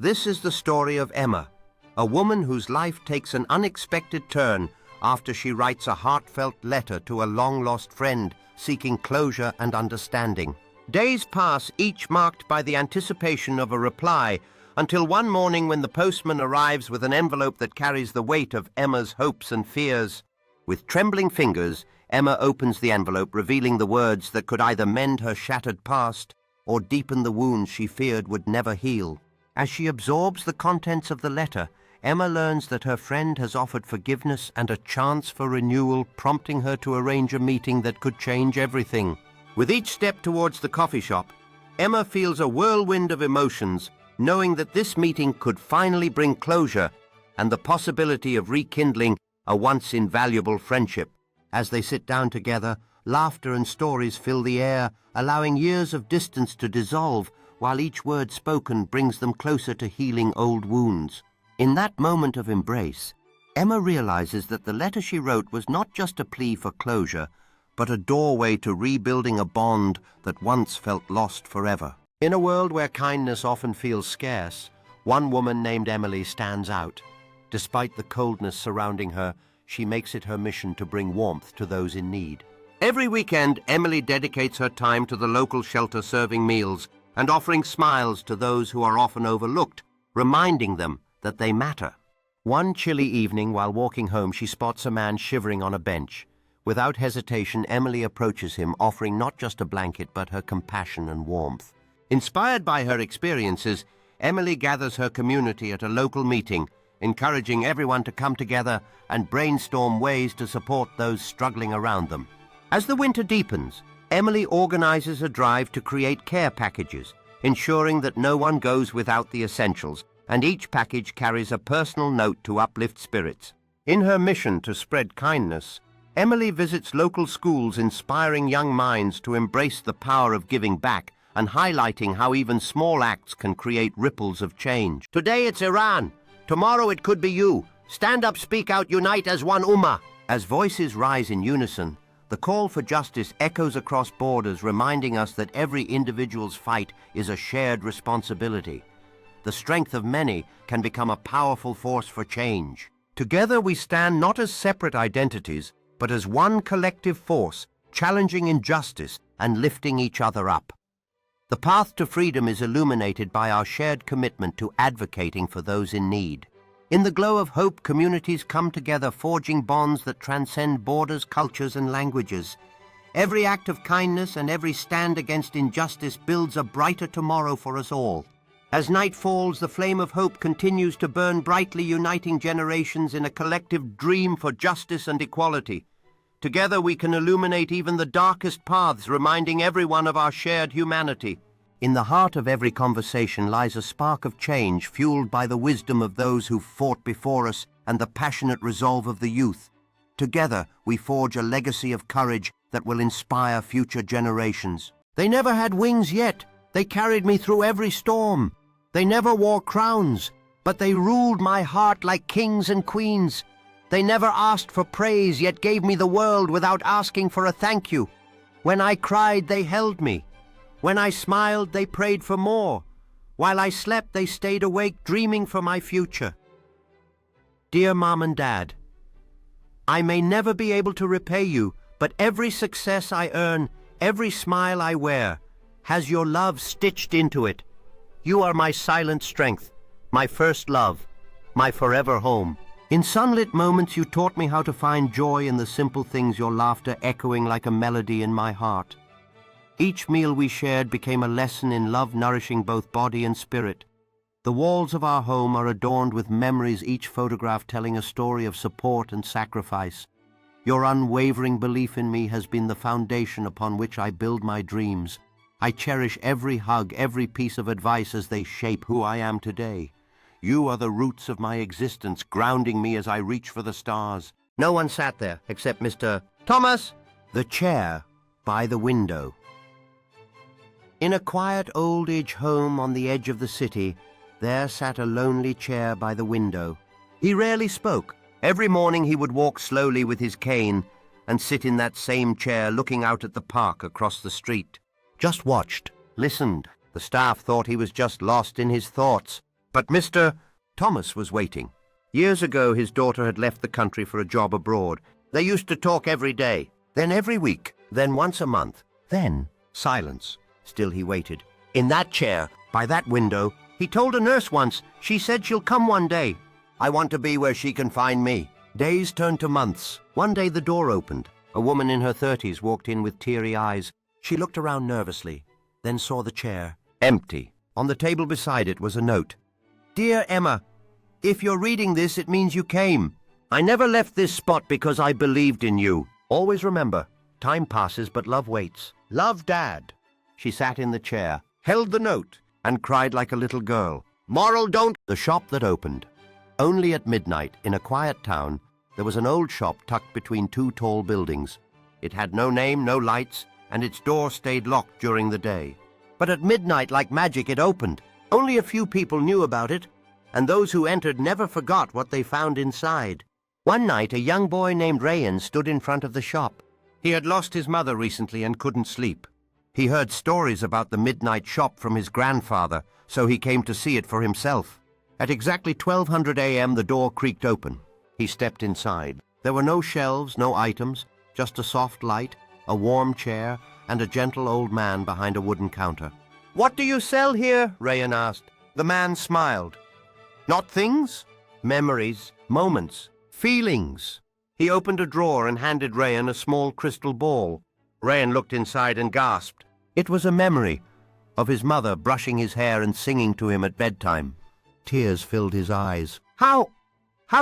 This is the story of Emma, a woman whose life takes an unexpected turn after she writes a heartfelt letter to a long-lost friend seeking closure and understanding. Days pass, each marked by the anticipation of a reply, until one morning when the postman arrives with an envelope that carries the weight of Emma's hopes and fears. With trembling fingers, Emma opens the envelope, revealing the words that could either mend her shattered past or deepen the wounds she feared would never heal. As she absorbs the contents of the letter, Emma learns that her friend has offered forgiveness and a chance for renewal, prompting her to arrange a meeting that could change everything. With each step towards the coffee shop, Emma feels a whirlwind of emotions, knowing that this meeting could finally bring closure and the possibility of rekindling a once invaluable friendship. As they sit down together, laughter and stories fill the air, allowing years of distance to dissolve, while each word spoken brings them closer to healing old wounds. In that moment of embrace, Emma realizes that the letter she wrote was not just a plea for closure, but a doorway to rebuilding a bond that once felt lost forever. In a world where kindness often feels scarce, one woman named Emily stands out. Despite the coldness surrounding her, she makes it her mission to bring warmth to those in need. Every weekend, Emily dedicates her time to the local shelter, serving meals and offering smiles to those who are often overlooked, reminding them that they matter. One chilly evening, while walking home, she spots a man shivering on a bench. Without hesitation, Emily approaches him, offering not just a blanket, but her compassion and warmth. Inspired by her experiences, Emily gathers her community at a local meeting, encouraging everyone to come together and brainstorm ways to support those struggling around them. As the winter deepens, Emily organizes a drive to create care packages, ensuring that no one goes without the essentials, and each package carries a personal note to uplift spirits. In her mission to spread kindness, Emily visits local schools, inspiring young minds to embrace the power of giving back and highlighting how even small acts can create ripples of change. Today it's Iran. Tomorrow it could be you. Stand up, speak out, unite as one ummah. As voices rise in unison, the call for justice echoes across borders, reminding us that every individual's fight is a shared responsibility. The strength of many can become a powerful force for change. Together we stand not as separate identities, but as one collective force, challenging injustice and lifting each other up. The path to freedom is illuminated by our shared commitment to advocating for those in need. In the glow of hope, communities come together, forging bonds that transcend borders, cultures, and languages. Every act of kindness and every stand against injustice builds a brighter tomorrow for us all. As night falls, the flame of hope continues to burn brightly, uniting generations in a collective dream for justice and equality. Together we can illuminate even the darkest paths, reminding everyone of our shared humanity. In the heart of every conversation lies a spark of change, fueled by the wisdom of those who fought before us and the passionate resolve of the youth. Together we forge a legacy of courage that will inspire future generations. They never had wings yet. They carried me through every storm. They never wore crowns, but they ruled my heart like kings and queens. They never asked for praise, yet gave me the world without asking for a thank you. When I cried, they held me. When I smiled, they prayed for more. While I slept, they stayed awake, dreaming for my future. Dear Mom and Dad, I may never be able to repay you, but every success I earn, every smile I wear, has your love stitched into it. You are my silent strength, my first love, my forever home. In sunlit moments, you taught me how to find joy in the simple things, your laughter echoing like a melody in my heart. Each meal we shared became a lesson in love, nourishing both body and spirit. The walls of our home are adorned with memories, each photograph telling a story of support and sacrifice. Your unwavering belief in me has been the foundation upon which I build my dreams. I cherish every hug, every piece of advice as they shape who I am today. You are the roots of my existence, grounding me as I reach for the stars. No one sat there except Mr. Thomas, the chair by the window. In a quiet old-age home on the edge of the city, there sat a lonely chair by the window. He rarely spoke. Every morning he would walk slowly with his cane and sit in that same chair, looking out at the park across the street. Just watched, listened. The staff thought he was just lost in his thoughts. But Mr. Thomas was waiting. Years ago, his daughter had left the country for a job abroad. They used to talk every day, then every week, then once a month. Then silence. Still he waited. In that chair, by that window, he told a nurse once, she said she'll come one day. I want to be where she can find me. Days turned to months. One day the door opened. A woman in her 30s walked in with teary eyes. She looked around nervously, then saw the chair. Empty. On the table beside it was a note. Dear Emma, if you're reading this, it means you came. I never left this spot because I believed in you. Always remember, time passes but love waits. Love, Dad. She sat in the chair, held the note, and cried like a little girl. Moral don't... The shop that opened. Only at midnight, in a quiet town, there was an old shop tucked between two tall buildings. It had no name, no lights, and its door stayed locked during the day. But at midnight, like magic, it opened. Only a few people knew about it, and those who entered never forgot what they found inside. One night, a young boy named Rayan stood in front of the shop. He had lost his mother recently and couldn't sleep. He heard stories about the midnight shop from his grandfather, so he came to see it for himself. At exactly 1200 a.m., the door creaked open. He stepped inside. There were no shelves, no items, just a soft light, a warm chair, and a gentle old man behind a wooden counter. What do you sell here? Rayan asked. The man smiled. Not things, memories, moments, feelings. He opened a drawer and handed Rayan a small crystal ball. Rayan looked inside and gasped. It was a memory of his mother brushing his hair and singing to him at bedtime. Tears filled his eyes. How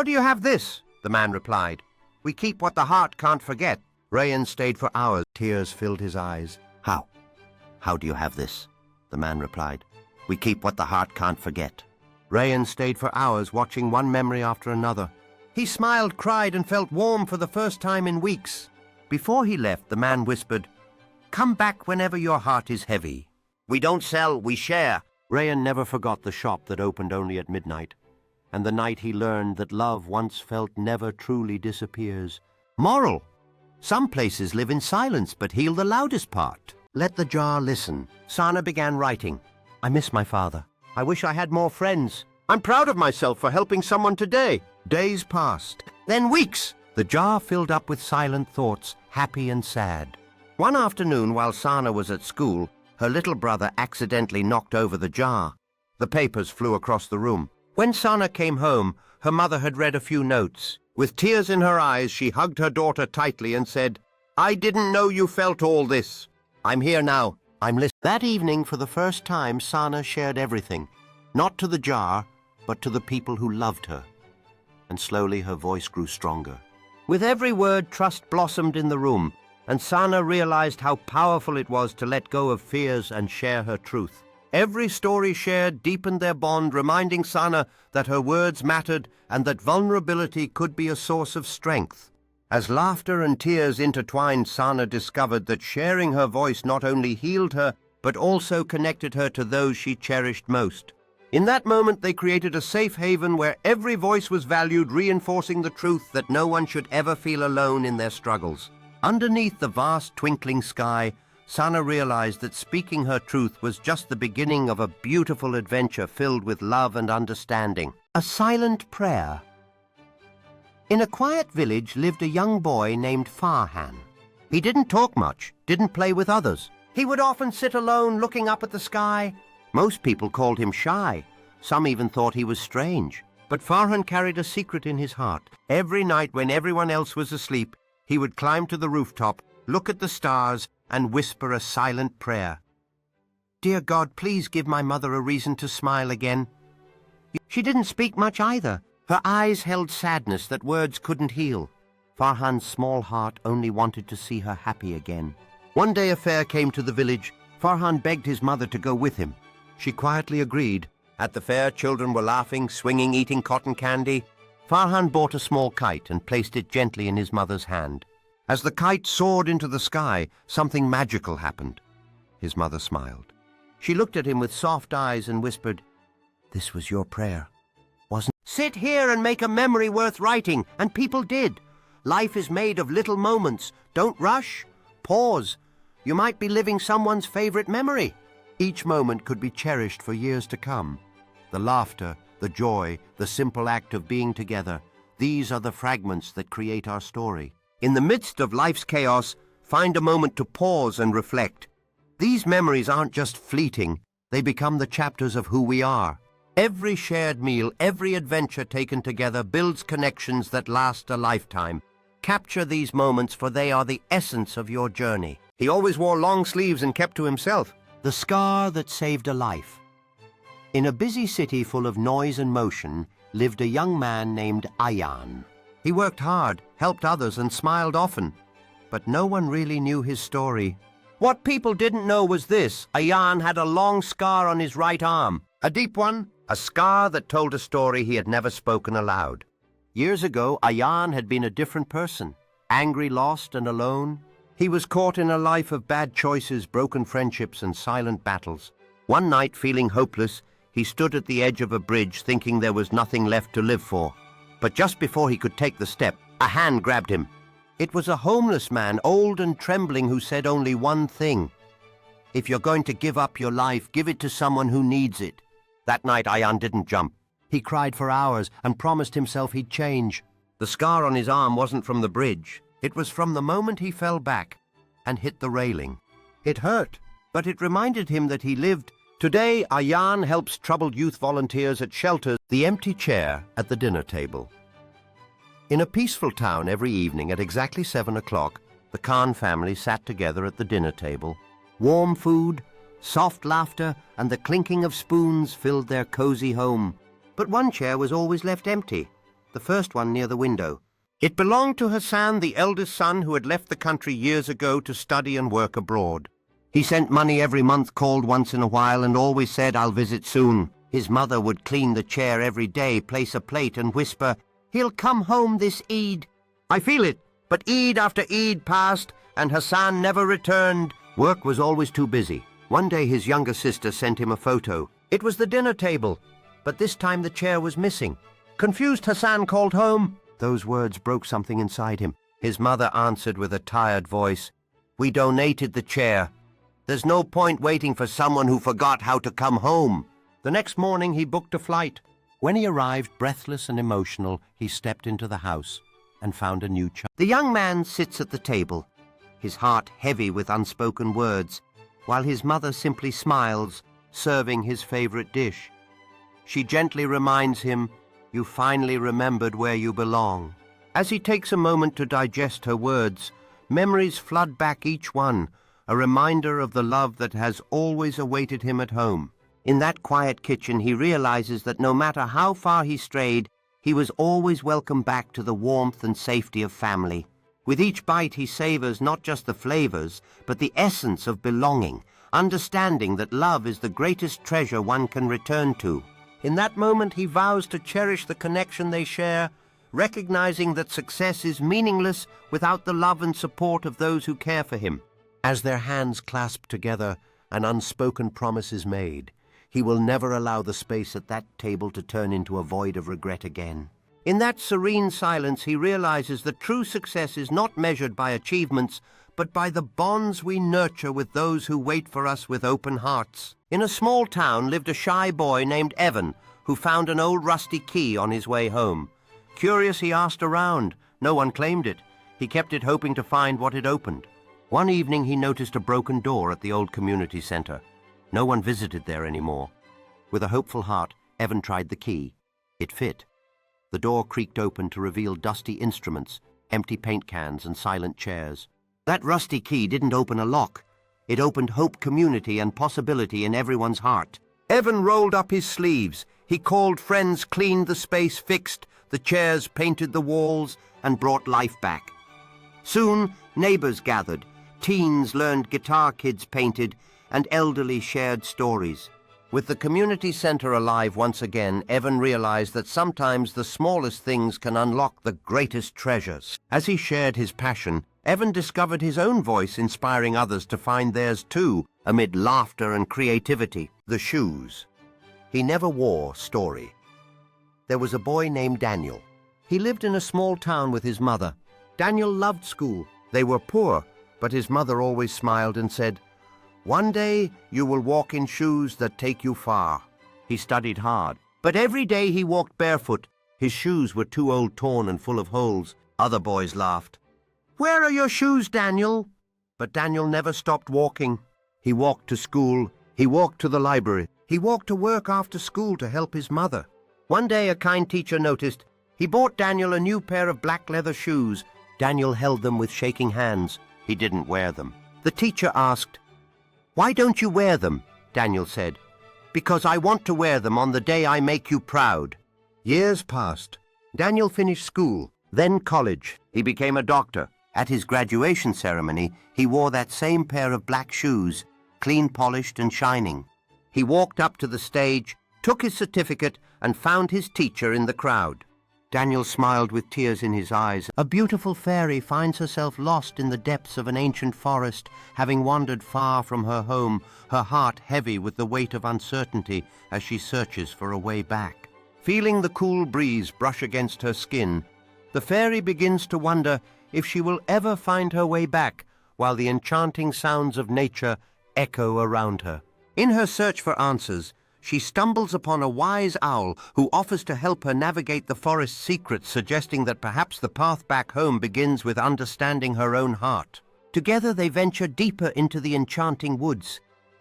do you have this? The man replied. We keep what the heart can't forget. Rayan stayed for hours. Tears filled his eyes. How do you have this? The man replied. We keep what the heart can't forget. Rayan stayed for hours, watching one memory after another. He smiled, cried, and felt warm for the first time in weeks. Before he left, the man whispered, Come back whenever your heart is heavy. We don't sell, we share. Rayan never forgot the shop that opened only at midnight, and the night he learned that love once felt never truly disappears. Moral: some places live in silence but heal the loudest part. Let the jar listen. Sana began writing. I miss my father. I wish I had more friends. I'm proud of myself for helping someone today. Days passed. Then weeks. The jar filled up with silent thoughts, happy and sad. One afternoon while Sana was at school, her little brother accidentally knocked over the jar. The papers flew across the room. When Sana came home, her mother had read a few notes. With tears in her eyes, she hugged her daughter tightly and said, I didn't know you felt all this. I'm here now. I'm listening. That evening, for the first time, Sana shared everything. Not to the jar, but to the people who loved her. And slowly her voice grew stronger. With every word, trust blossomed in the room, and Sana realized how powerful it was to let go of fears and share her truth. Every story shared deepened their bond, reminding Sana that her words mattered and that vulnerability could be a source of strength. As laughter and tears intertwined, Sana discovered that sharing her voice not only healed her, but also connected her to those she cherished most. In that moment, they created a safe haven where every voice was valued, reinforcing the truth that no one should ever feel alone in their struggles. Underneath the vast twinkling sky, Sana realized that speaking her truth was just the beginning of a beautiful adventure filled with love and understanding. A silent prayer. In a quiet village lived a young boy named Farhan. He didn't talk much, didn't play with others. He would often sit alone looking up at the sky. Most people called him shy. Some even thought he was strange. But Farhan carried a secret in his heart. Every night when everyone else was asleep, he would climb to the rooftop, look at the stars, and whisper a silent prayer. Dear God, please give my mother a reason to smile again. She didn't speak much either. Her eyes held sadness that words couldn't heal. Farhan's small heart only wanted to see her happy again. One day a fair came to the village. Farhan begged his mother to go with him. She quietly agreed. At the fair, children were laughing, swinging, eating cotton candy. Farhan bought a small kite and placed it gently in his mother's hand. As the kite soared into the sky, something magical happened. His mother smiled. She looked at him with soft eyes and whispered, This was your prayer, wasn't it? Sit here and make a memory worth writing, and people did. Life is made of little moments. Don't rush. Pause. You might be living someone's favorite memory. Each moment could be cherished for years to come. The laughter, the joy, the simple act of being together. These are the fragments that create our story. In the midst of life's chaos, find a moment to pause and reflect. These memories aren't just fleeting, they become the chapters of who we are. Every shared meal, every adventure taken together builds connections that last a lifetime. Capture these moments, for they are the essence of your journey. He always wore long sleeves and kept to himself. The scar that saved a life. In a busy city full of noise and motion lived a young man named Ayan. He worked hard, helped others, and smiled often. But no one really knew his story. What people didn't know was this: Ayan had a long scar on his right arm. A deep one, a scar that told a story he had never spoken aloud. Years ago, Ayan had been a different person, angry, lost, and alone. He was caught in a life of bad choices, broken friendships, and silent battles. One night, feeling hopeless, he stood at the edge of a bridge thinking there was nothing left to live for. But just before he could take the step, a hand grabbed him. It was a homeless man, old and trembling, who said only one thing: "If you're going to give up your life, give it to someone who needs it." That night, Ayan didn't jump. He cried for hours and promised himself he'd change. The scar on his arm wasn't from the bridge. It was from the moment he fell back and hit the railing. It hurt, but it reminded him that he lived. Today, Ayan helps troubled youth volunteers at shelters. The empty chair at the dinner table. In a peaceful town, every evening at exactly 7 o'clock, the Khan family sat together at the dinner table. Warm food, soft laughter, and the clinking of spoons filled their cozy home. But one chair was always left empty, the first one near the window. It belonged to Hassan, the eldest son, who had left the country years ago to study and work abroad. He sent money every month, called once in a while, and always said, "I'll visit soon." His mother would clean the chair every day, place a plate, and whisper, "He'll come home this Eid." I feel it, but Eid after Eid passed, and Hassan never returned. Work was always too busy. One day his younger sister sent him a photo. It was the dinner table, but this time the chair was missing. Confused, Hassan called home. Those words broke something inside him. His mother answered with a tired voice, "We donated the chair. There's no point waiting for someone who forgot how to come home." The next morning he booked a flight. When he arrived, breathless and emotional, he stepped into the house and found a new child. The young man sits at the table, his heart heavy with unspoken words, while his mother simply smiles, serving his favorite dish. She gently reminds him, "You finally remembered where you belong." As he takes a moment to digest her words, memories flood back, each one, a reminder of the love that has always awaited him at home. In that quiet kitchen, he realizes that no matter how far he strayed, he was always welcome back to the warmth and safety of family. With each bite, he savors not just the flavors, but the essence of belonging, understanding that love is the greatest treasure one can return to. In that moment, he vows to cherish the connection they share, recognizing that success is meaningless without the love and support of those who care for him. As their hands clasp together, an unspoken promise is made. He will never allow the space at that table to turn into a void of regret again. In that serene silence, he realizes that true success is not measured by achievements, but by the bonds we nurture with those who wait for us with open hearts. In a small town lived a shy boy named Evan, who found an old rusty key on his way home. Curious, he asked around. No one claimed it. He kept it, hoping to find what it opened. One evening, he noticed a broken door at the old community center. No one visited there anymore. With a hopeful heart, Evan tried the key. It fit. The door creaked open to reveal dusty instruments, empty paint cans, and silent chairs. That rusty key didn't open a lock. It opened hope, community, and possibility in everyone's heart. Evan rolled up his sleeves. He called friends, cleaned the space, fixed the chairs, painted the walls, and brought life back. Soon, neighbors gathered. Teens learned guitar, kids painted, and elderly shared stories. With the community center alive once again, Evan realized that sometimes the smallest things can unlock the greatest treasures. As he shared his passion, Evan discovered his own voice, inspiring others to find theirs too, amid laughter and creativity. The shoes he never wore story. There was a boy named Daniel. He lived in a small town with his mother. Daniel loved school. They were poor, but his mother always smiled and said, "One day you will walk in shoes that take you far." He studied hard, But every day he walked barefoot. His shoes were too old, torn, and full of holes. Other boys laughed. "Where are your shoes, Daniel?" But Daniel never stopped walking. He walked to school. He walked to the library. He walked to work after school to help his mother. One day a kind teacher noticed. He bought Daniel a new pair of black leather shoes. Daniel held them with shaking hands. He didn't wear them. The teacher asked, "Why don't you wear them?" Daniel said, "Because I want to wear them on the day I make you proud." Years passed. Daniel finished school, then college. He became a doctor. At his graduation ceremony, he wore that same pair of black shoes, clean polished and shining. He walked up to the stage, took his certificate, and found his teacher in the crowd. Daniel smiled with tears in his eyes. A beautiful fairy finds herself lost in the depths of an ancient forest, having wandered far from her home, her heart heavy with the weight of uncertainty as she searches for a way back. Feeling the cool breeze brush against her skin, the fairy begins to wonder if she will ever find her way back while the enchanting sounds of nature echo around her. In her search for answers, she stumbles upon a wise owl who offers to help her navigate the forest's secrets, suggesting that perhaps the path back home begins with understanding her own heart. Together they venture deeper into the enchanting woods,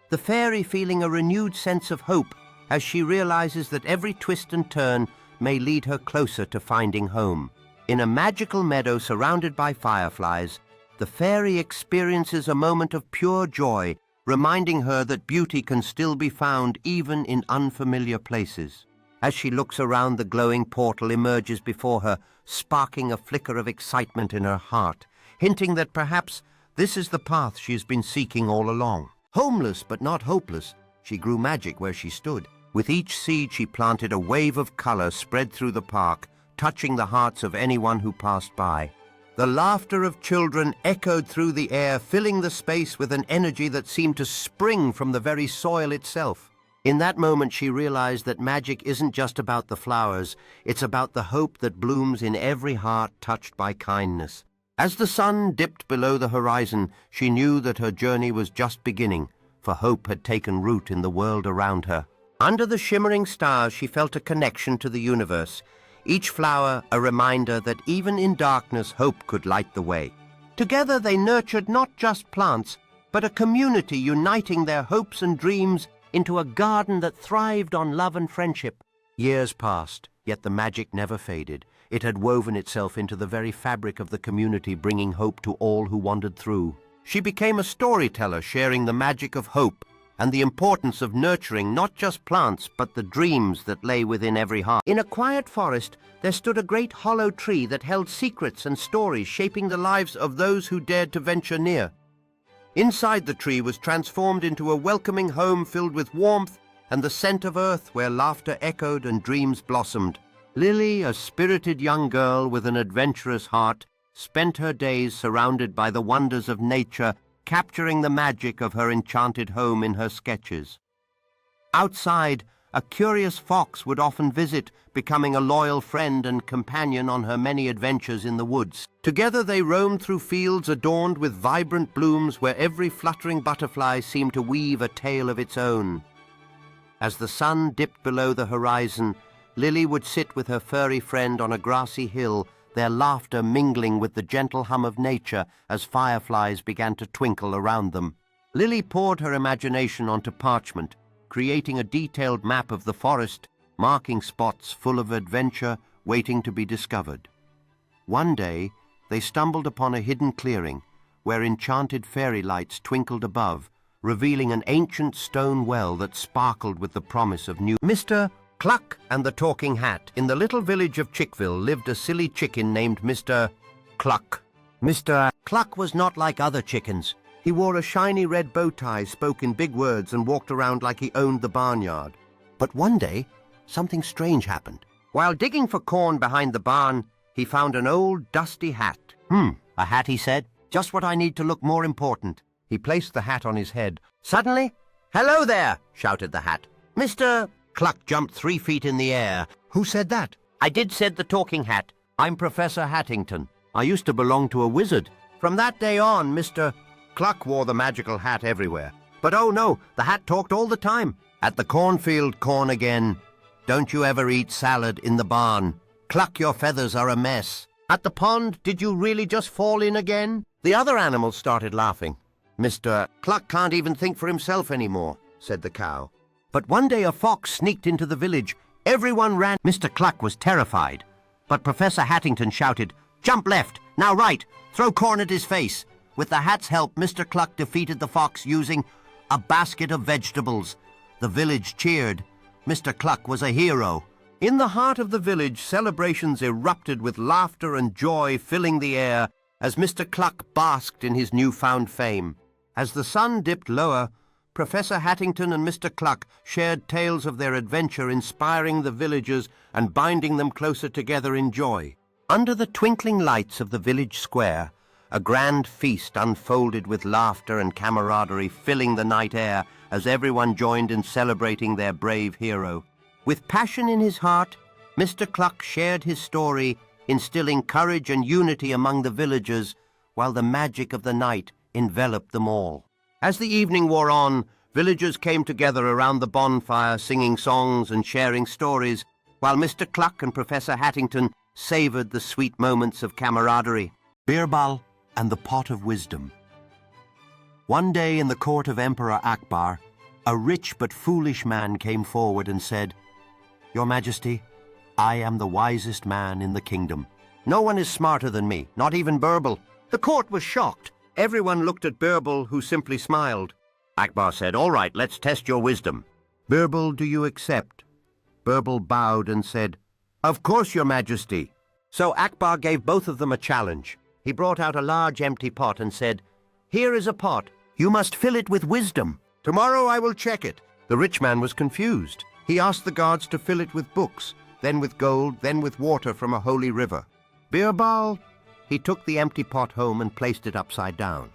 the fairy feeling a renewed sense of hope as she realizes that every twist and turn may lead her closer to finding home. In a magical meadow surrounded by fireflies, the fairy experiences a moment of pure joy, reminding her that beauty can still be found even in unfamiliar places. As she looks around, the glowing portal emerges before her, sparking a flicker of excitement in her heart, hinting that perhaps this is the path she has been seeking all along. Homeless but not hopeless, she grew magic where she stood. With each seed she planted, a wave of color spread through the park, touching the hearts of anyone who passed by. The laughter of children echoed through the air, filling the space with an energy that seemed to spring from the very soil itself. In that moment she realized that magic isn't just about the flowers, it's about the hope that blooms in every heart touched by kindness. As the sun dipped below the horizon, she knew that her journey was just beginning, for hope had taken root in the world around her. Under the shimmering stars she felt a connection to the universe, each flower a reminder that even in darkness hope could light the way. Together they nurtured not just plants, but a community uniting their hopes and dreams into a garden that thrived on love and friendship. Years passed, yet the magic never faded. It had woven itself into the very fabric of the community, bringing hope to all who wandered through. She became a storyteller, sharing the magic of hope and the importance of nurturing not just plants, but the dreams that lay within every heart. In a quiet forest, there stood a great hollow tree that held secrets and stories shaping the lives of those who dared to venture near. Inside the tree was transformed into a welcoming home filled with warmth and the scent of earth, where laughter echoed and dreams blossomed. Lily, a spirited young girl with an adventurous heart, spent her days surrounded by the wonders of nature, capturing the magic of her enchanted home in her sketches. Outside, a curious fox would often visit, becoming a loyal friend and companion on her many adventures in the woods. Together they roamed through fields adorned with vibrant blooms, where every fluttering butterfly seemed to weave a tale of its own. As the sun dipped below the horizon, Lily would sit with her furry friend on a grassy hill, their laughter mingling with the gentle hum of nature as fireflies began to twinkle around them. Lily poured her imagination onto parchment, creating a detailed map of the forest, marking spots full of adventure waiting to be discovered. One day, they stumbled upon a hidden clearing, where enchanted fairy lights twinkled above, revealing an ancient stone well that sparkled with the promise of new... Mr. Cluck and the Talking Hat. In the little village of Chickville lived a silly chicken named Mr. Cluck. Mr. Cluck was not like other chickens. He wore a shiny red bow tie, spoke in big words, and walked around like he owned the barnyard. But one day, something strange happened. While digging for corn behind the barn, he found an old, dusty hat. A hat, he said. Just what I need to look more important. He placed the hat on his head. Suddenly, "Hello there!" shouted the hat. Mr. Cluck jumped 3 feet in the air. "Who said that?" "I did," said the Talking Hat. "I'm Professor Hattington. I used to belong to a wizard." From that day on, Mr. Cluck wore the magical hat everywhere. But oh no, the hat talked all the time. At the cornfield, corn again. Don't you ever eat salad in the barn. Cluck, your feathers are a mess. At the pond, did you really just fall in again? The other animals started laughing. Mr. Cluck can't even think for himself anymore, said the cow. But one day a fox sneaked into the village. Everyone ran. Mr. Cluck was terrified. But Professor Hattington shouted, "Jump left, now right, throw corn at his face." With the hat's help, Mr. Cluck defeated the fox using a basket of vegetables. The village cheered. Mr. Cluck was a hero. In the heart of the village, celebrations erupted with laughter and joy filling the air as Mr. Cluck basked in his newfound fame. As the sun dipped lower, Professor Hattington and Mr. Cluck shared tales of their adventure, inspiring the villagers and binding them closer together in joy. Under the twinkling lights of the village square, a grand feast unfolded with laughter and camaraderie filling the night air as everyone joined in celebrating their brave hero. With passion in his heart, Mr. Cluck shared his story, instilling courage and unity among the villagers, while the magic of the night enveloped them all. As the evening wore on, villagers came together around the bonfire, singing songs and sharing stories, while Mr. Cluck and Professor Hattington savoured the sweet moments of camaraderie. Birbal and the Pot of Wisdom. One day in the court of Emperor Akbar, a rich but foolish man came forward and said, "Your Majesty, I am the wisest man in the kingdom. No one is smarter than me, not even Birbal." The court was shocked. Everyone looked at Birbal, who simply smiled. Akbar said, "All right, let's test your wisdom. Birbal, do you accept?" Birbal bowed and said, "Of course, Your Majesty." So Akbar gave both of them a challenge. He brought out a large empty pot and said, "Here is a pot. You must fill it with wisdom. Tomorrow I will check it." The rich man was confused. He asked the guards to fill it with books, then with gold, then with water from a holy river. Birbal, he took the empty pot home and placed it upside down.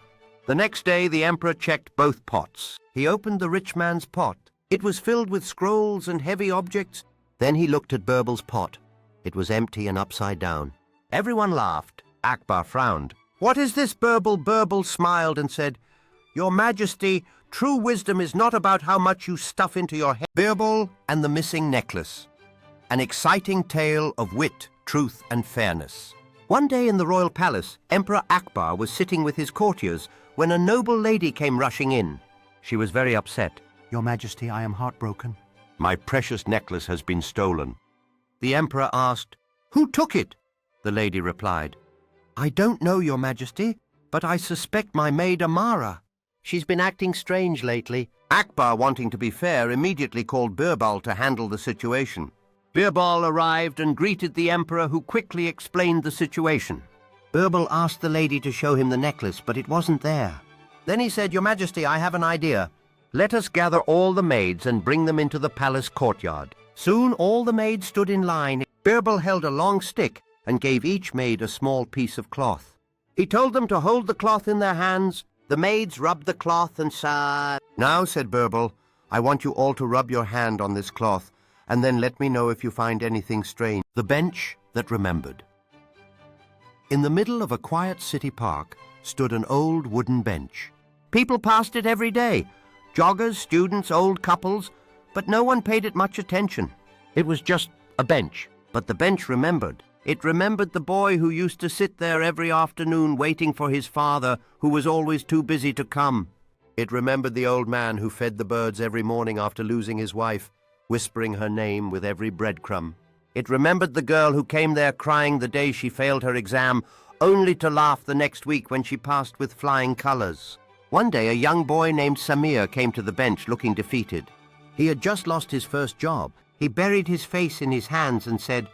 The next day the emperor checked both pots. He opened the rich man's pot. It was filled with scrolls and heavy objects. Then he looked at Birbal's pot. It was empty and upside down. Everyone laughed. Akbar frowned. "What is this, Birbal?" Birbal smiled and said, "Your Majesty, true wisdom is not about how much you stuff into your head." Birbal and the Missing Necklace. An exciting tale of wit, truth, and fairness. One day in the royal palace, Emperor Akbar was sitting with his courtiers when a noble lady came rushing in. She was very upset. "Your Majesty, I am heartbroken. My precious necklace has been stolen." The emperor asked, "Who took it?" The lady replied, "I don't know, Your Majesty, but I suspect my maid Amara. She's been acting strange lately." Akbar, wanting to be fair, immediately called Birbal to handle the situation. Birbal arrived and greeted the emperor, who quickly explained the situation. Birbal asked the lady to show him the necklace, but it wasn't there. Then he said, "Your Majesty, I have an idea. Let us gather all the maids and bring them into the palace courtyard." Soon all the maids stood in line. Birbal held a long stick and gave each maid a small piece of cloth. He told them to hold the cloth in their hands. The maids rubbed the cloth and sighed. "Now," said Birbal, "I want you all to rub your hand on this cloth, and then let me know if you find anything strange." The bench that remembered. In the middle of a quiet city park stood an old wooden bench. People passed it every day. Joggers, students, old couples, but no one paid it much attention. It was just a bench, but the bench remembered. It remembered the boy who used to sit there every afternoon waiting for his father, who was always too busy to come. It remembered the old man who fed the birds every morning after losing his wife, whispering her name with every breadcrumb. It remembered the girl who came there crying the day she failed her exam, only to laugh the next week when she passed with flying colors. One day a young boy named Samir came to the bench looking defeated. He had just lost his first job. He buried his face in his hands and said,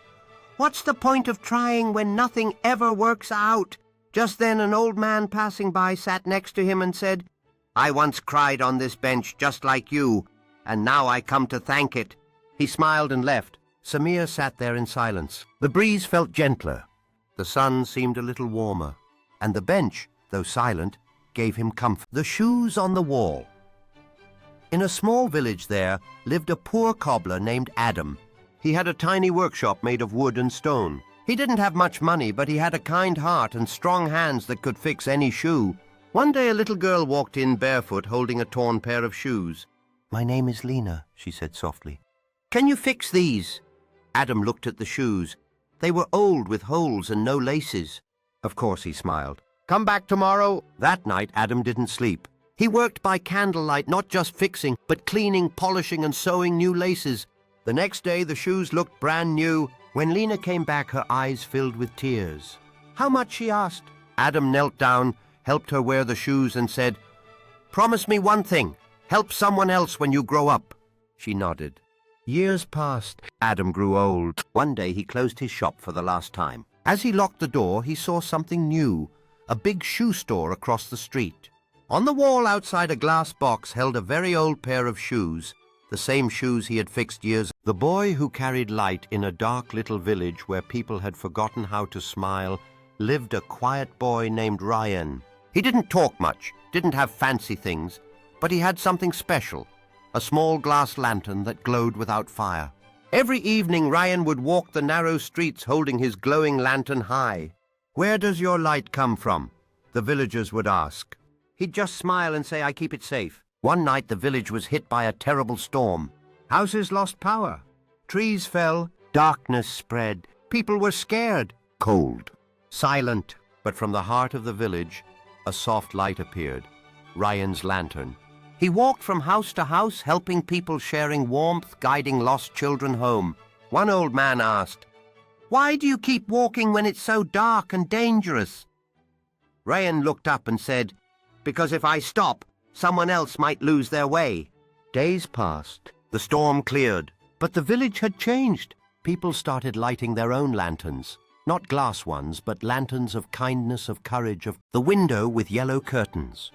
"What's the point of trying when nothing ever works out?" Just then an old man passing by sat next to him and said, "I once cried on this bench just like you, and now I come to thank it." He smiled and left. Samir sat there in silence. The breeze felt gentler. The sun seemed a little warmer, and the bench, though silent, gave him comfort. The shoes on the wall. In a small village there lived a poor cobbler named Adam. He had a tiny workshop made of wood and stone. He didn't have much money, but he had a kind heart and strong hands that could fix any shoe. One day a little girl walked in barefoot, holding a torn pair of shoes. "My name is Lena," she said softly. "Can you fix these?" Adam looked at the shoes. They were old with holes and no laces. Of course he smiled. "Come back tomorrow." That night Adam didn't sleep. He worked by candlelight, not just fixing, but cleaning, polishing and sewing new laces. The next day the shoes looked brand new. When Lena came back, her eyes filled with tears. "How much?" she asked. Adam knelt down, helped her wear the shoes and said, "Promise me one thing. Help someone else when you grow up." She nodded. Years passed. Adam grew old. One day he closed his shop for the last time. As he locked the door, he saw something new, a big shoe store across the street. On the wall outside, a glass box held a very old pair of shoes, the same shoes he had fixed years ago. The boy who carried light in a dark little village where people had forgotten how to smile lived a quiet boy named Ryan. He didn't talk much, didn't have fancy things, but he had something special, a small glass lantern that glowed without fire. Every evening Ryan would walk the narrow streets holding his glowing lantern high. "Where does your light come from?" the villagers would ask. He'd just smile and say, "I keep it safe." One night the village was hit by a terrible storm. Houses lost power. Trees fell. Darkness spread. People were scared. Cold. Silent. But from the heart of the village, a soft light appeared. Ryan's lantern. He walked from house to house, helping people, sharing warmth, guiding lost children home. One old man asked, "Why do you keep walking when it's so dark and dangerous?" Ryan looked up and said, "Because if I stop, someone else might lose their way." Days passed. The storm cleared. But the village had changed. People started lighting their own lanterns. Not glass ones, but lanterns of kindness, of courage, of the window with yellow curtains.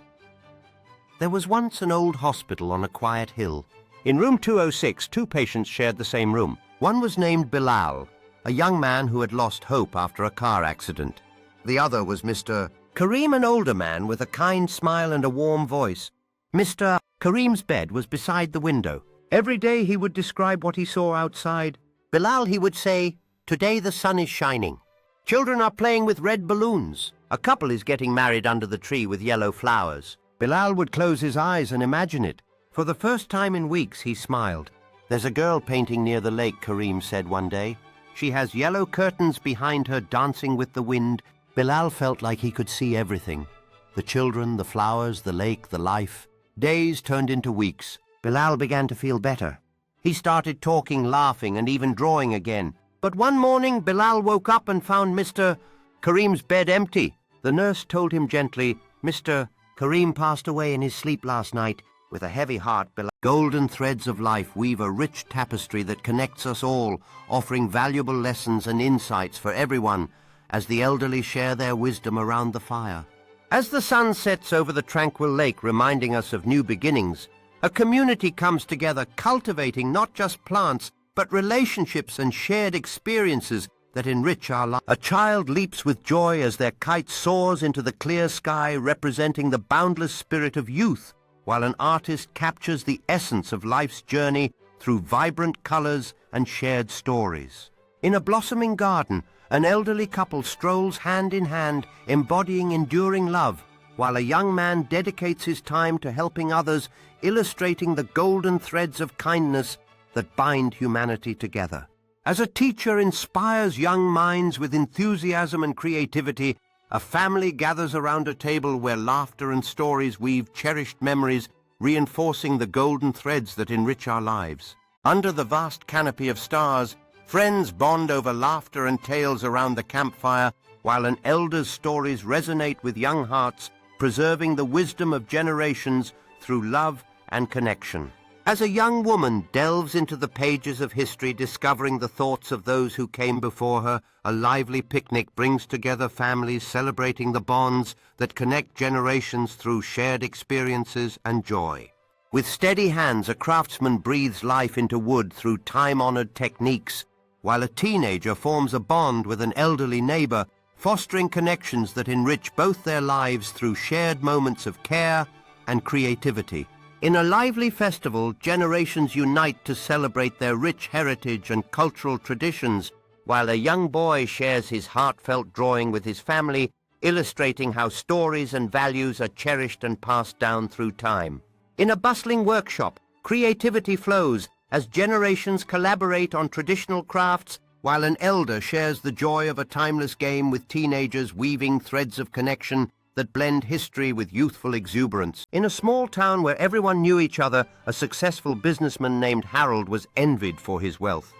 There was once an old hospital on a quiet hill. In room 206, 2 patients shared the same room. One was named Bilal, a young man who had lost hope after a car accident. The other was Mr. Karim, an older man with a kind smile and a warm voice. Mr. Karim's bed was beside the window. Every day he would describe what he saw outside. Bilal, he would say, "Today the sun is shining. Children are playing with red balloons. A couple is getting married under the tree with yellow flowers." Bilal would close his eyes and imagine it. For the first time in weeks, he smiled. "There's a girl painting near the lake," Karim said one day. "She has yellow curtains behind her dancing with the wind." Bilal felt like he could see everything. The children, the flowers, the lake, the life. Days turned into weeks. Bilal began to feel better. He started talking, laughing, and even drawing again. But one morning, Bilal woke up and found Mr. Karim's bed empty. The nurse told him gently, "Mr. Karim passed away in his sleep last night." With a heavy heart, Bilal. Golden threads of life weave a rich tapestry that connects us all, offering valuable lessons and insights for everyone, as the elderly share their wisdom around the fire. As the sun sets over the tranquil lake, reminding us of new beginnings, a community comes together, cultivating not just plants, but relationships and shared experiences that enrich our lives. A child leaps with joy as their kite soars into the clear sky, representing the boundless spirit of youth, while an artist captures the essence of life's journey through vibrant colors and shared stories. In a blossoming garden, an elderly couple strolls hand in hand, embodying enduring love, while a young man dedicates his time to helping others, illustrating the golden threads of kindness that bind humanity together. As a teacher inspires young minds with enthusiasm and creativity, a family gathers around a table where laughter and stories weave cherished memories, reinforcing the golden threads that enrich our lives. Under the vast canopy of stars, friends bond over laughter and tales around the campfire, while an elder's stories resonate with young hearts, preserving the wisdom of generations through love and connection. As a young woman delves into the pages of history, discovering the thoughts of those who came before her, a lively picnic brings together families, celebrating the bonds that connect generations through shared experiences and joy. With steady hands, a craftsman breathes life into wood through time-honored techniques, while a teenager forms a bond with an elderly neighbor, fostering connections that enrich both their lives through shared moments of care and creativity. In a lively festival, generations unite to celebrate their rich heritage and cultural traditions, while a young boy shares his heartfelt drawing with his family, illustrating how stories and values are cherished and passed down through time. In a bustling workshop, creativity flows as generations collaborate on traditional crafts while an elder shares the joy of a timeless game with teenagers weaving threads of connection that blend history with youthful exuberance. In a small town where everyone knew each other, a successful businessman named Harold was envied for his wealth.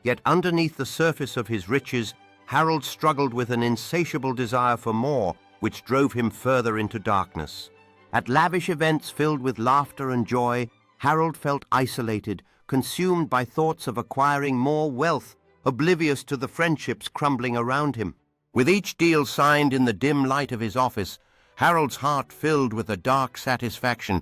Yet underneath the surface of his riches, Harold struggled with an insatiable desire for more, which drove him further into darkness. At lavish events filled with laughter and joy, Harold felt isolated, consumed by thoughts of acquiring more wealth, oblivious to the friendships crumbling around him. With each deal signed in the dim light of his office, Harold's heart filled with a dark satisfaction.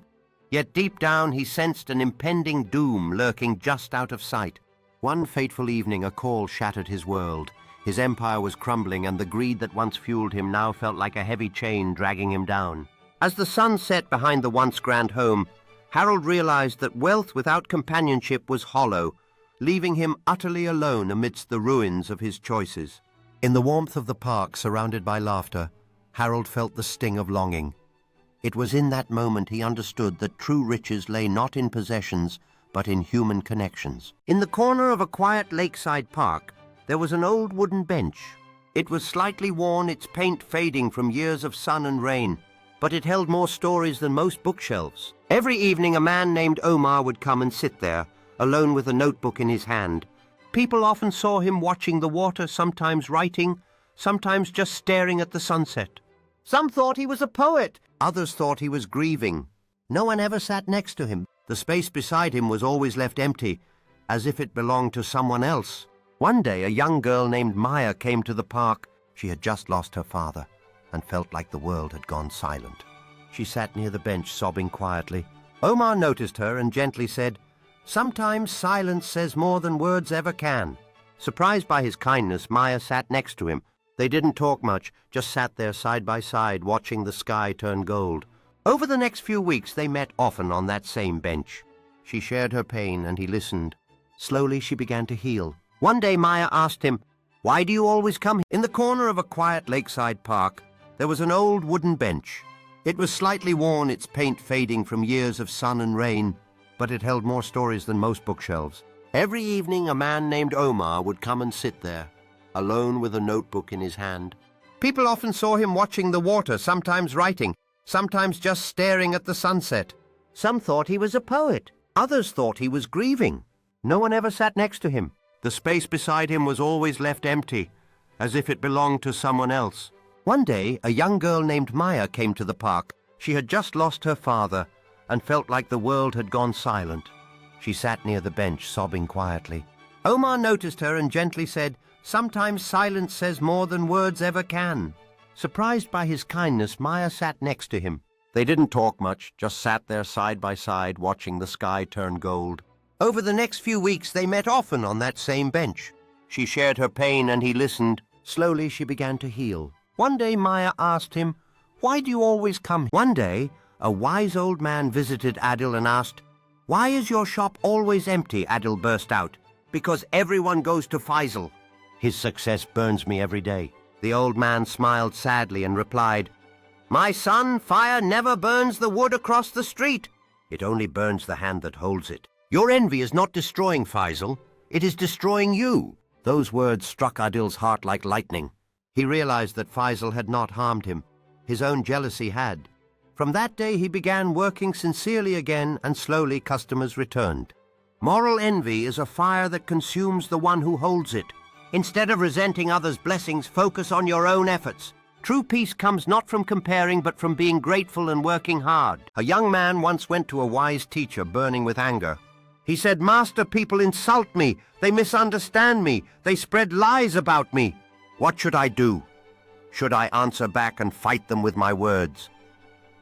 Yet deep down he sensed an impending doom lurking just out of sight. One fateful evening a call shattered his world. His empire was crumbling, and the greed that once fueled him now felt like a heavy chain dragging him down. As the sun set behind the once grand home, Harold realized that wealth without companionship was hollow, leaving him utterly alone amidst the ruins of his choices. In the warmth of the park, surrounded by laughter, Harold felt the sting of longing. It was in that moment he understood that true riches lay not in possessions, but in human connections. In the corner of a quiet lakeside park, there was an old wooden bench. It was slightly worn, its paint fading from years of sun and rain, but it held more stories than most bookshelves. Every evening a man named Omar would come and sit there, alone with a notebook in his hand. People often saw him watching the water, sometimes writing, sometimes just staring at the sunset. Some thought he was a poet. Others thought he was grieving. No one ever sat next to him. The space beside him was always left empty, as if it belonged to someone else. One day, a young girl named Maya came to the park. She had just lost her father and felt like the world had gone silent. She sat near the bench, sobbing quietly. Omar noticed her and gently said, "Sometimes silence says more than words ever can." Surprised by his kindness, Maya sat next to him. They didn't talk much, just sat there side by side, watching the sky turn gold. Over the next few weeks, they met often on that same bench. She shared her pain, and he listened. Slowly, she began to heal. One day, Maya asked him, "Why do you always come here?" In the corner of a quiet lakeside park, there was an old wooden bench. It was slightly worn, its paint fading from years of sun and rain, but it held more stories than most bookshelves. Every evening, a man named Omar would come and sit there, alone with a notebook in his hand. People often saw him watching the water, sometimes writing, sometimes just staring at the sunset. Some thought he was a poet. Others thought he was grieving. No one ever sat next to him. The space beside him was always left empty, as if it belonged to someone else. One day, a young girl named Maya came to the park. She had just lost her father and felt like the world had gone silent. She sat near the bench, sobbing quietly. Omar noticed her and gently said, "Sometimes silence says more than words ever can." Surprised by his kindness, Maya sat next to him. They didn't talk much, just sat there side by side, watching the sky turn gold. Over the next few weeks, they met often on that same bench. She shared her pain and he listened. Slowly, she began to heal. One day, Maya asked him, "Why do you always come here?" One day, a wise old man visited Adil and asked, "Why is your shop always empty?" Adil burst out, "Because everyone goes to Faisal. His success burns me every day." The old man smiled sadly and replied, "My son, fire never burns the wood across the street. It only burns the hand that holds it. Your envy is not destroying Faisal. It is destroying you." Those words struck Adil's heart like lightning. He realized that Faisal had not harmed him. His own jealousy had. From that day he began working sincerely again, and slowly customers returned. Moral envy is a fire that consumes the one who holds it. Instead of resenting others' blessings, focus on your own efforts. True peace comes not from comparing, but from being grateful and working hard. A young man once went to a wise teacher burning with anger. He said, "Master, people insult me. They misunderstand me. They spread lies about me. What should I do? Should I answer back and fight them with my words?"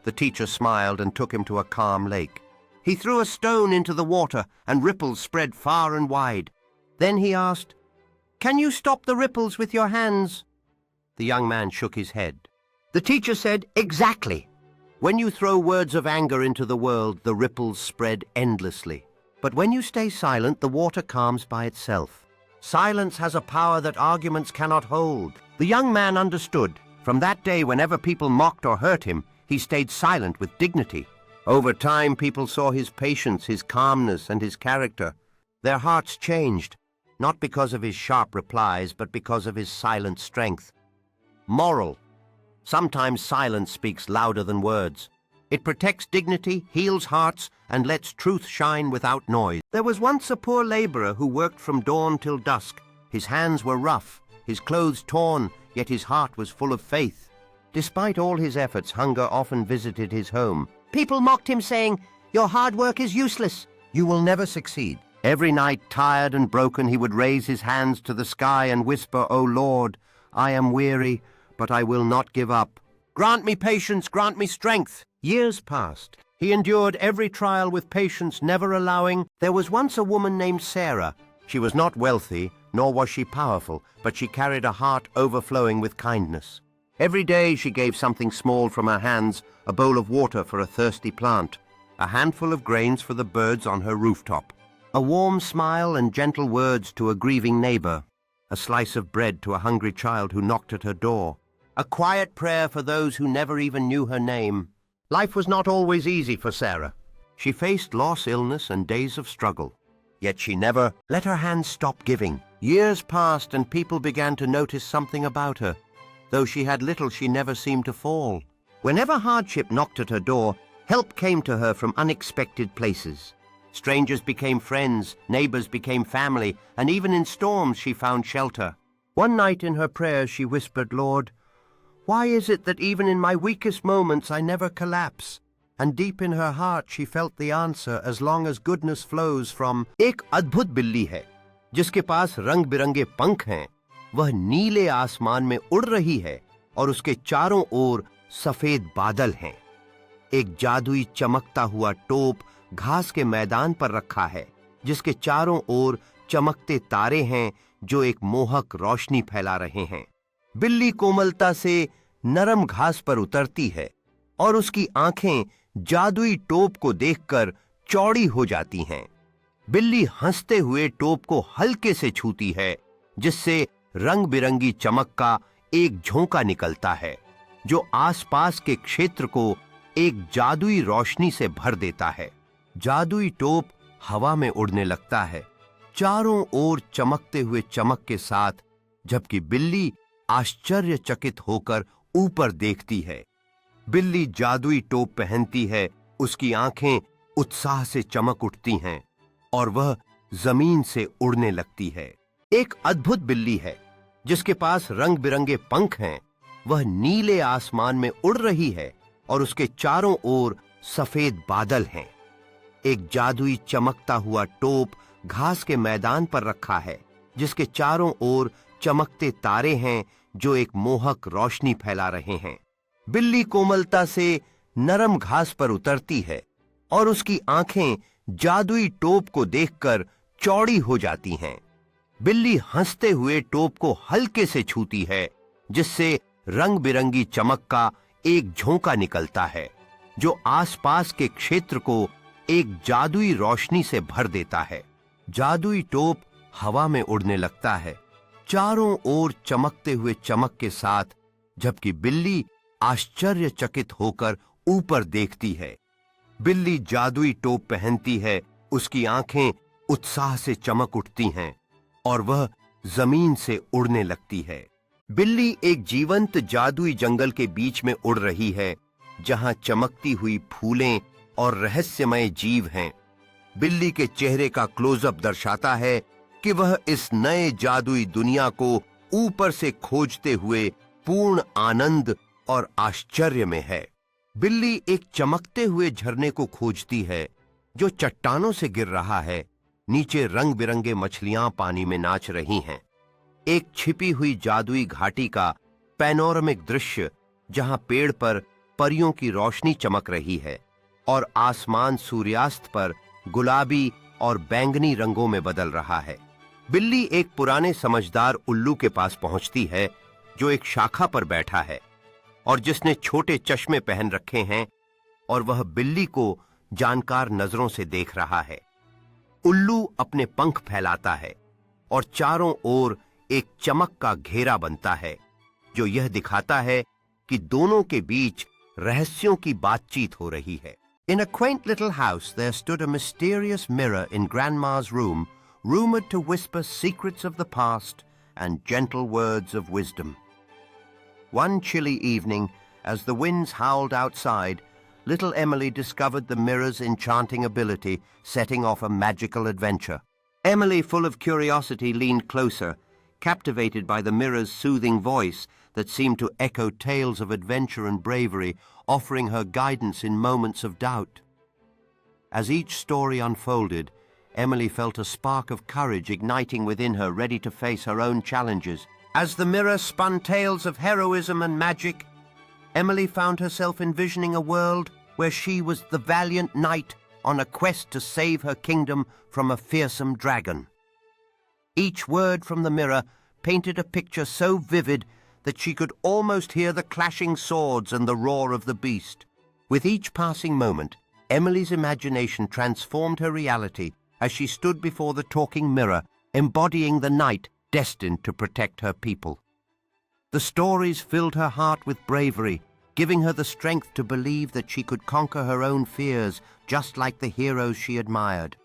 The teacher smiled and took him to a calm lake. He threw a stone into the water, and ripples spread far and wide. Then he asked, "Can you stop the ripples with your hands?" The young man shook his head. The teacher said, "Exactly. When you throw words of anger into the world, the ripples spread endlessly. But when you stay silent, the water calms by itself. Silence has a power that arguments cannot hold." The young man understood. From that day, whenever people mocked or hurt him, he stayed silent with dignity. Over time, people saw his patience, his calmness, and his character. Their hearts changed, not because of his sharp replies, but because of his silent strength. Moral. Sometimes silence speaks louder than words. It protects dignity, heals hearts, and lets truth shine without noise. There was once a poor laborer who worked from dawn till dusk. His hands were rough, his clothes torn, yet his heart was full of faith. Despite all his efforts, hunger often visited his home. People mocked him, saying, "Your hard work is useless. You will never succeed." Every night, tired and broken, he would raise his hands to the sky and whisper, "O Lord, I am weary, but I will not give up. Grant me patience, grant me strength." Years passed. He endured every trial with patience, never allowing. There was once a woman named Sarah. She was not wealthy, nor was she powerful, but she carried a heart overflowing with kindness. Every day she gave something small from her hands, a bowl of water for a thirsty plant, a handful of grains for the birds on her rooftop, a warm smile and gentle words to a grieving neighbor, a slice of bread to a hungry child who knocked at her door, a quiet prayer for those who never even knew her name. Life was not always easy for Sarah. She faced loss, illness, and days of struggle. Yet she never let her hands stop giving. Years passed and people began to notice something about her. Though she had little, she never seemed to fall. Whenever hardship knocked at her door, help came to her from unexpected places. Strangers became friends, neighbors became family, and even in storms she found shelter. One night in her prayers she whispered, "Lord, why is it that even in my weakest moments I never collapse?" And deep in her heart she felt the answer, as long as goodness flows from एक अद्भुत बिल्ली है जिसके पास रंग बिरंगे पंख हैं, वह नीले आसमान में उड़ रही है और उसके चारों ओर सफेद बादल हैं। एक जादुई चमकता हुआ टोप घास के मैदान पर रखा है जिसके चारों ओर चमकते तारे हैं जो एक मोहक रोशनी फैला रहे हैं। बिल्ली कोमलता से नरम घास पर उतरती है और उसकी आंखें जादुई टोप को देखकर चौड़ी हो जाती हैं। बिल्ली हंसते हुए टोप को हल्के से छूती है जिससे रंग बिरंगी चमक का एक झोंका निकलता है जो आसपास के क्षेत्र को एक जादुई रोशनी से भर देता है। जादुई टोप हवा में उड़ने लगता है, चारों ओर चमकते हुए चमक के साथ, जबकि बिल्ली आश्चर्यचकित होकर ऊपर देखती है। बिल्ली जादुई टोप पहनती है, उसकी आंखें उत्साह से चमक उठती हैं और वह जमीन से उड़ने लगती है। एक अद्भुत बिल्ली है जिसके पास रंग बिरंगे पंख हैं, वह नीले आसमान में उड़ रही है और उसके चारों ओर सफेद बादल हैं। एक जादुई चमकता हुआ टोप घास के मैदान पर रखा है जिसके चारों ओर चमकते तारे हैं जो एक मोहक रोशनी फैला रहे हैं। बिल्ली कोमलता से नरम घास पर उतरती है और उसकी आंखें जादुई टोप को देखकर चौड़ी हो जाती हैं। बिल्ली हंसते हुए टोप को हल्के से छूती है जिससे रंग बिरंगी चमक का एक झोंका निकलता है जो आसपास के क्षेत्र को एक जादुई रोशनी से भर देता है। जादुई टोप हवा में उड़ने लगता है, चारों ओर चमकते हुए चमक के साथ, जबकि बिल्ली आश्चर्यचकित होकर ऊपर देखती है। बिल्ली जादुई टोप पहनती है, उसकी आंखें उत्साह से चमक उठती हैं और वह जमीन से उड़ने लगती है। बिल्ली एक जीवंत जादुई जंगल के बीच में उड़ रही है जहां चमकती हुई फूलें और रहस्यमय जीव हैं। बिल्ली के चेहरे का क्लोजअप दर्शाता है कि वह इस नए जादुई दुनिया को ऊपर से खोजते हुए पूर्ण आनंद और आश्चर्य में है। बिल्ली एक चमकते हुए झरने को खोजती है जो चट्टानों से गिर रहा है। नीचे रंग बिरंगे मछलियां पानी में नाच रही हैं। एक छिपी हुई जादुई घाटी का पैनोरामिक दृश्य जहां पेड़ पर परियों की रोशनी चमक रही है और आसमान सूर्यास्त पर गुलाबी और बैंगनी रंगों में बदल रहा है। बिल्ली एक पुराने समझदार उल्लू के पास पहुंचती है जो एक शाखा पर बैठा है और जिसने छोटे चश्मे पहन रखे हैं और वह बिल्ली को जानकार नजरों से देख रहा है। उल्लू अपने पंख फैलाता है और चारों ओर एक चमक का घेरा बनता है जो यह दिखाता है कि दोनों के बीच रहस्यों की बातचीत हो रही है। In a quaint little house there stood a mysterious mirror in Grandma's room rumored to whisper secrets of the past and gentle words of wisdom. One chilly evening, as the winds howled outside, little Emily discovered the mirror's enchanting ability, setting off a magical adventure. Emily, full of curiosity, leaned closer, captivated by the mirror's soothing voice that seemed to echo tales of adventure and bravery, offering her guidance in moments of doubt. As each story unfolded, Emily felt a spark of courage igniting within her, ready to face her own challenges. As the mirror spun tales of heroism and magic, Emily found herself envisioning a world where she was the valiant knight on a quest to save her kingdom from a fearsome dragon. Each word from the mirror painted a picture so vivid that she could almost hear the clashing swords and the roar of the beast. With each passing moment, Emily's imagination transformed her reality as she stood before the talking mirror, embodying the knight destined to protect her people. The stories filled her heart with bravery, giving her the strength to believe that she could conquer her own fears, just like the heroes she admired.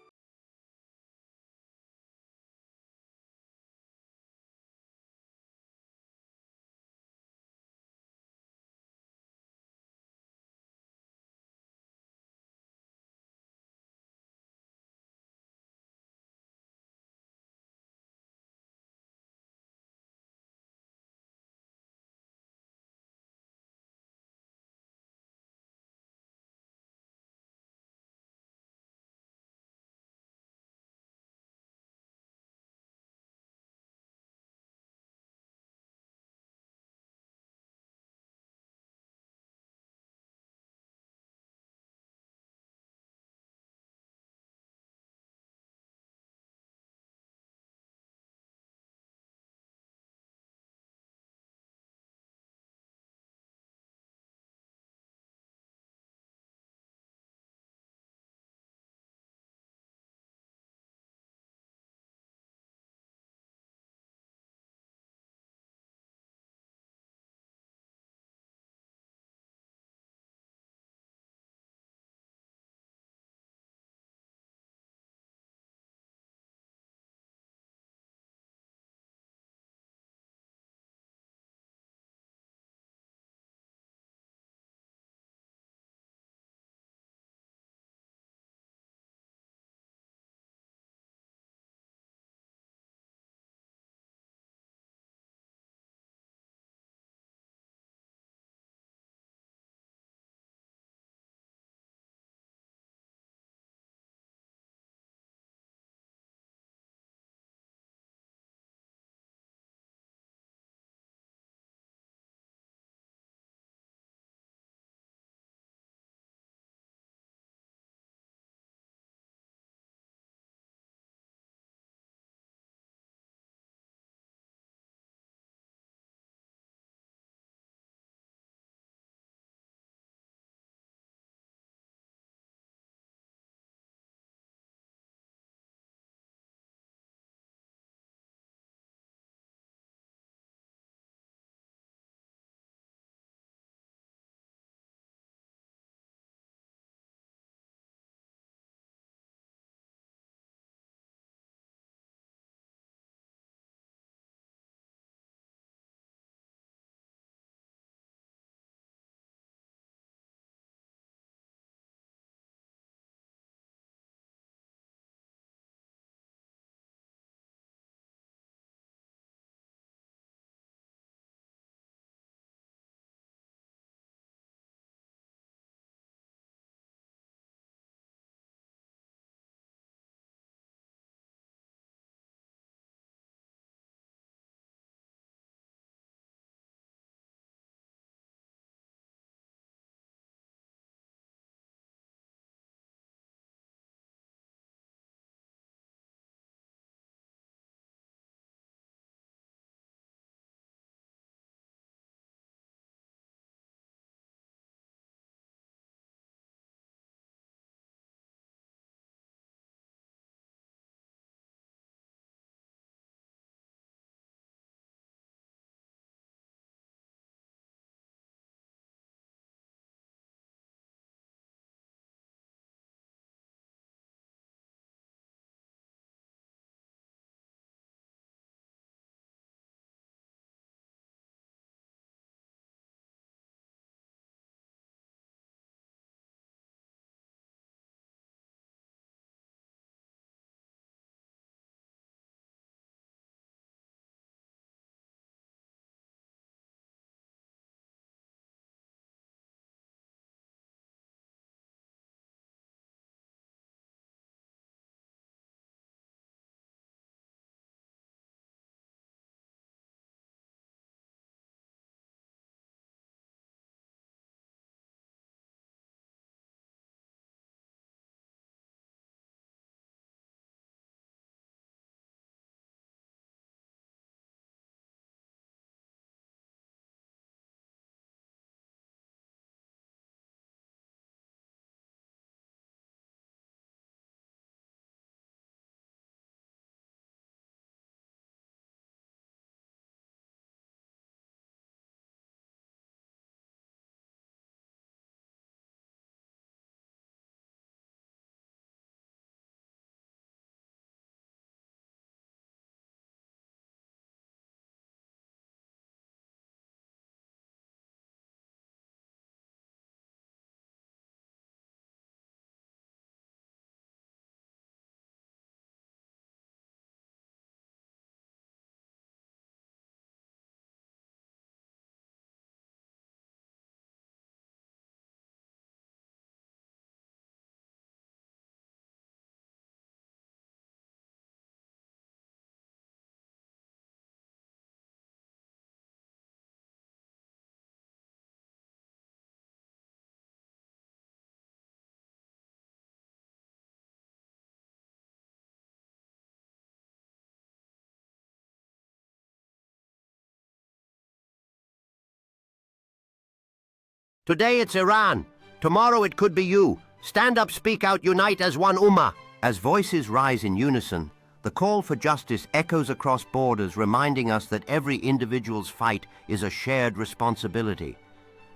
Today it's Iran. Tomorrow it could be you. Stand up, speak out, unite as one ummah. As voices rise in unison, the call for justice echoes across borders, reminding us that every individual's fight is a shared responsibility.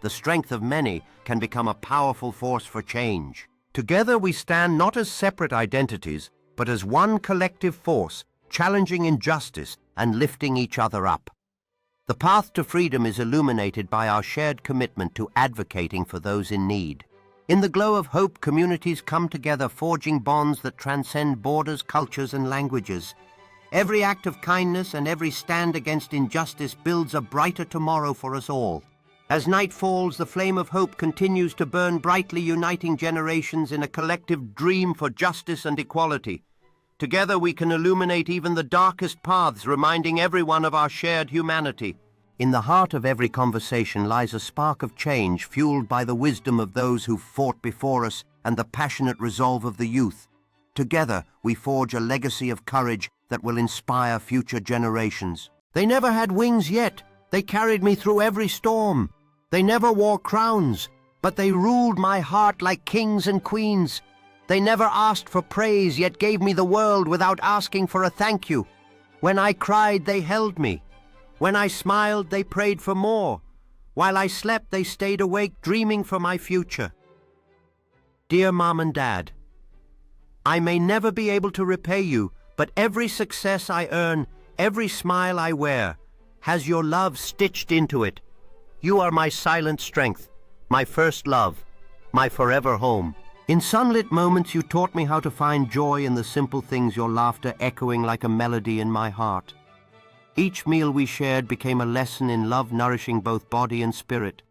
The strength of many can become a powerful force for change. Together we stand not as separate identities, but as one collective force, challenging injustice and lifting each other up. The path to freedom is illuminated by our shared commitment to advocating for those in need. In the glow of hope, communities come together, forging bonds that transcend borders, cultures, and languages. Every act of kindness and every stand against injustice builds a brighter tomorrow for us all. As night falls, the flame of hope continues to burn brightly, uniting generations in a collective dream for justice and equality. Together we can illuminate even the darkest paths, reminding everyone of our shared humanity. In the heart of every conversation lies a spark of change, fueled by the wisdom of those who fought before us and the passionate resolve of the youth. Together we forge a legacy of courage that will inspire future generations. They never had wings yet. They carried me through every storm. They never wore crowns, but they ruled my heart like kings and queens. They never asked for praise, yet gave me the world without asking for a thank you. When I cried, they held me. When I smiled, they prayed for more. While I slept, they stayed awake, dreaming for my future. Dear Mom and Dad, I may never be able to repay you, but every success I earn, every smile I wear, has your love stitched into it. You are my silent strength, my first love, my forever home. In sunlit moments, you taught me how to find joy in the simple things, your laughter echoing like a melody in my heart. Each meal we shared became a lesson in love, nourishing both body and spirit.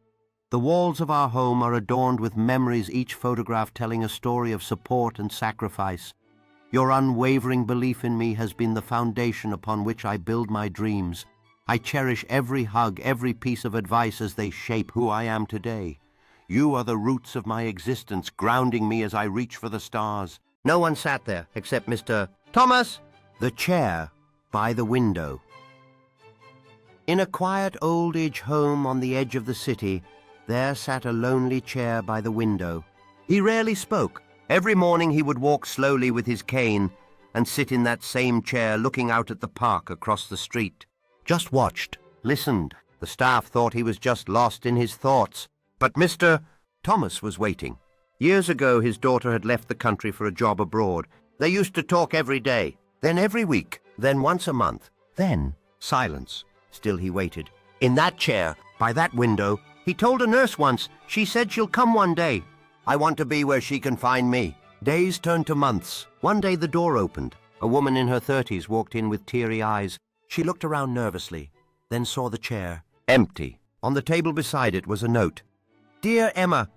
The walls of our home are adorned with memories, each photograph telling a story of support and sacrifice. Your unwavering belief in me has been the foundation upon which I build my dreams. I cherish every hug, every piece of advice as they shape who I am today. You are the roots of my existence, grounding me as I reach for the stars. No one sat there except Mr. Thomas, the chair by the window. In a quiet old-age home on the edge of the city, there sat a lonely chair by the window. He rarely spoke. Every morning he would walk slowly with his cane and sit in that same chair looking out at the park across the street. Just watched, listened. The staff thought he was just lost in his thoughts. But Mr. Thomas was waiting. Years ago, his daughter had left the country for a job abroad. They used to talk every day, then every week, then once a month. Then silence. Still he waited. In that chair, by that window, he told a nurse once, she said she'll come one day. I want to be where she can find me. Days turned to months. One day the door opened. A woman in her 30s walked in with teary eyes. She looked around nervously, then saw the chair. Empty. On the table beside it was a note. Dear Emma,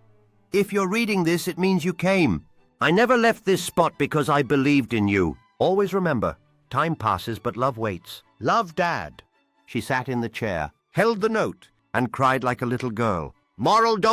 if you're reading this, it means you came. I never left this spot because I believed in you. Always remember, time passes but love waits. Love, Dad. She sat in the chair, held the note, and cried like a little girl. Moral, don't